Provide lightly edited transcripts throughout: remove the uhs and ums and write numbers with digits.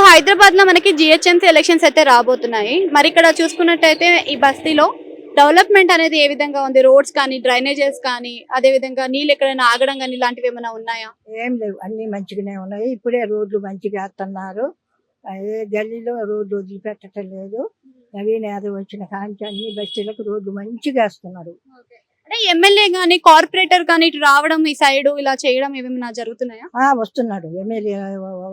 ఇప్పుడు హైదరాబాద్ లో మనకి జిహెచ్ఎంసీ ఎలక్షన్స్ అయితే రాబోతున్నాయి. మరి ఇక్కడ చూసుకున్నట్టయితే ఈ బస్తీలో డెవలప్మెంట్ అనేది ఏ విధంగా ఉంది? రోడ్స్ కానీ, డ్రైనేజెస్ కానీ, అదే విధంగా నీళ్ళు ఎక్కడైనా ఆగడం కానీ ఇలాంటివి ఏమైనా ఉన్నాయా? ఏం లేవు, అన్ని మంచిగానే ఉన్నాయి. ఇప్పుడే రోడ్లు మంచిగా వేస్తున్నారు. ఏ గల్లీలో రోడ్లు వదిలిపెట్టడం లేదు. నవీన్ యాదవ్ వచ్చిన కాంచి అన్ని బస్తీలకు రోడ్లు మంచిగా వేస్తున్నారు. అంటే ఎమ్మెల్యే గానీ, కార్పొరేటర్ కానీ ఇటు రావడం ఈ సైడ్ ఇలా చేయడం ఏమైనా జరుగుతున్నాయా? వస్తున్నాడు ఎమ్మెల్యే,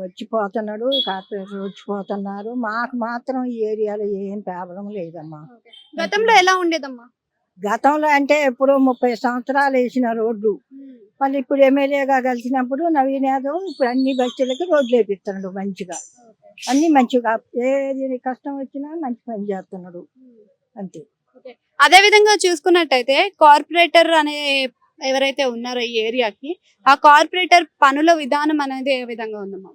వచ్చిపోతున్నాడు, కార్పొరేటర్ వచ్చిపోతున్నారు. మాకు మాత్రం ఈ ఏరియాలో ఏం ప్రాబ్లం లేదమ్మా. గతంలో ఎలా ఉండేదమ్మా? గతంలో అంటే ఎప్పుడో 30 సంవత్సరాలు వేసిన రోడ్లు, మళ్ళీ ఇప్పుడు ఎమ్మెల్యేగా కలిసినప్పుడు నవీన్ యాదవ్ ఇప్పుడు అన్ని బస్తీలకి రోడ్లు వేపిస్తున్నాడు మంచిగా. అన్ని మంచిగా, ఏది కష్టం వచ్చినా మంచి పని చేస్తున్నాడు అంతే. అదే విధంగా చూసుకున్నట్టయితే కార్పొరేటర్ అనే ఎవరైతే ఉన్నారో ఈ ఏరియాకి, ఆ కార్పొరేటర్ పనుల విధానం అనేది ఏ విధంగా ఉందమ్మా?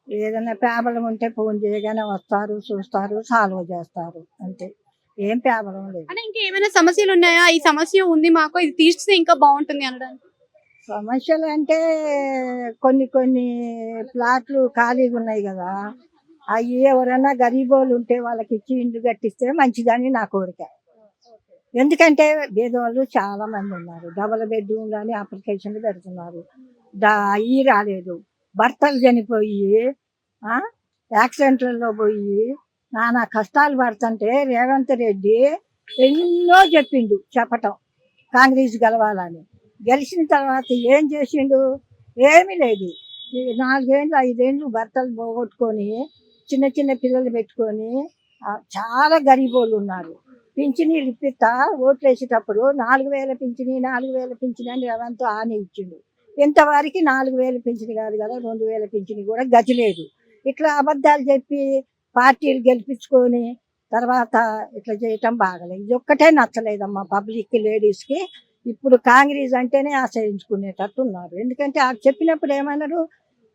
ఏదైనా ప్రాబ్లం ఉంటే ఫోన్ చేయగానే వస్తారు, చూస్తారు, సాల్వ్ చేస్తారు అంతే. ఏం ప్రాబ్లం లేదు. అంటే ఇంకేమైనా సమస్యలు ఉన్నాయా? ఈ సమస్య ఉంది మాకు, ఇది తీర్చితే ఇంకా బాగుంటుంది అనడానికి. సమస్యలు అంటే కొన్ని కొన్ని ప్లాట్లు ఖాళీగా ఉన్నాయి కదా, అవి ఎవరైనా గరీబోళ్ళు ఉంటే వాళ్ళకి ఇచ్చి ఇండ్లు కట్టిస్తే మంచిదని నా కోరిక. ఎందుకంటే పేదవాళ్ళు చాలా మంది ఉన్నారు. డబల్ బెడ్రూమ్లు అని అప్లికేషన్లు పెడుతున్నారు. అవి రాలేదు. భర్తలు చనిపోయి యాక్సిడెంట్లలో పోయి నానా కష్టాలు పడుతుంటే రేవంత్ రెడ్డి ఎన్నో చెప్పిండు చెప్పటం, కాంగ్రెస్ గెలవాలని. గెలిచిన తర్వాత ఏం చేసిండు? ఏమీ లేదు. ఈ 4 ఏళ్ళు 5 ఏళ్ళు భర్తలు పోగొట్టుకొని చిన్న చిన్న పిల్లలు పెట్టుకొని చాలా గరీబోళ్ళు ఉన్నారు. పింఛనీలు ఇప్పిస్తా ఓట్లు వేసేటప్పుడు 4,000 పింఛని 4,000 పింఛని అని రేవంత్ హామీ ఇచ్చిండు. ఇంతవరకు 4,000 పింఛని కాదు కదా, 2,000 పింఛని కూడా గతి లేదు. ఇట్లా అబద్ధాలు చెప్పి పార్టీలు గెలిపించుకొని తర్వాత ఇట్లా చేయటం బాగలేదు. ఇది ఒక్కటే నచ్చలేదమ్మా పబ్లిక్ లేడీస్కి. ఇప్పుడు కాంగ్రెస్ అంటేనే ఆశ్రయించుకునేటట్టు ఉన్నారు. ఎందుకంటే ఆ చెప్పినప్పుడు ఏమన్నారు?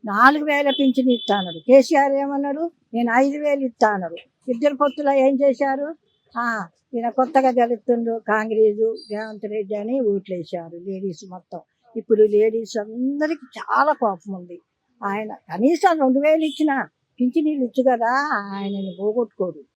4,000 పింఛని ఇస్తా అన్నాడు. కేసీఆర్ ఏమన్నాడు? నేను 5,000 ఇస్తా అన్నాడు. ఇద్దరు పొత్తులో ఏం చేశారు? ఈయన కొత్తగా గెలుస్తుండు కాంగ్రెస్ రేవంత్ రెడ్డి అని ఓట్లు వేశారు లేడీస్ మొత్తం. ఇప్పుడు లేడీస్ అందరికి చాలా కోపం ఉంది. ఆయన కనీసం 2,000 ఇచ్చినా పింఛనీళ్ళు ఇచ్చు కదా, ఆయనని పోగొట్టుకోడు.